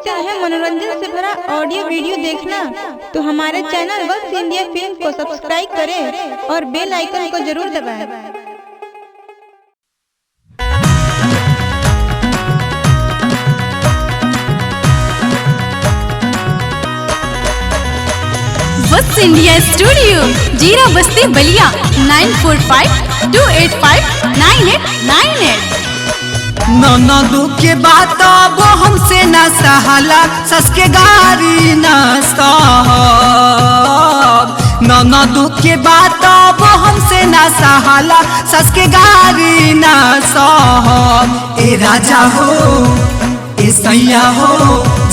चाहते हैं मनोरंजन से भरा ऑडियो वीडियो देखना तो हमारे चैनल वक्त इंडिया फिल्म को सब्सक्राइब करें और बेल आइकन को जरूर दबाएं। वक्त इंडिया स्टूडियो जीरा बस्ती बलिया 9452859898। ननदू के बात अब हमसे न सहाला, सस के गारी न सहब। ननदू के बात अब हमसे न सहाला, सस के गारी न सहब। ए राजा हो ए सैया हो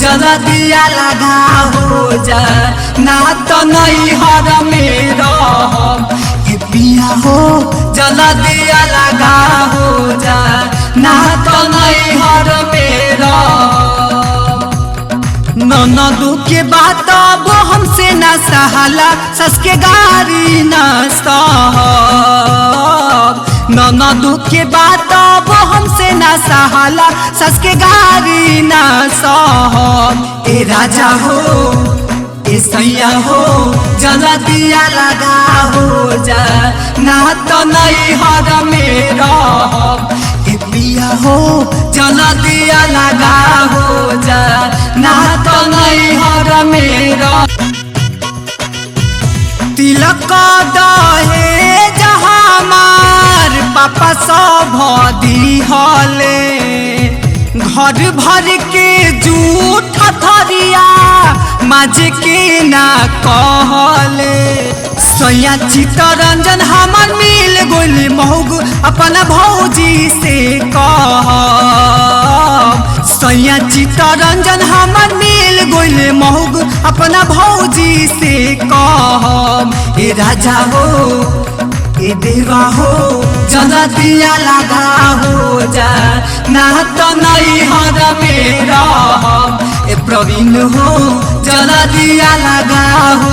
जला दिया लगा हो जा, ना तो नहीं हर में रहब। ए पिया हो जला दिया लगा हो जा, ना तो नहीं हर में रहब। ननदू के बात अब हमसे न सहाला, सस के गारी न सहब। ननदू के बात अब हमसे न सहाला, सस के गारी न सहब। ए राजा हो ए सैया हो जला दिया लगा हो जा, ना तो नहीं हर में रहब। ए पिया हो जला दिया लगा हो जा, ना तो नहीं हर में रहब। तिलक दहे जहामार पापा सब दिहले, घर भर के जूठ थरिया माज के ना कहले। सैया चित्तरंजन हमर मिल गोली महग अपना भौजी से कहब। सैया चित्तरंजन हमर मिल गोली महग अपना भौजी से कहब। ए राजा हो ए देवा हो जला दिया लगा हो जा, ना तो नहीं हर में रहब। ए प्रवीण हो जला दिया लगा हो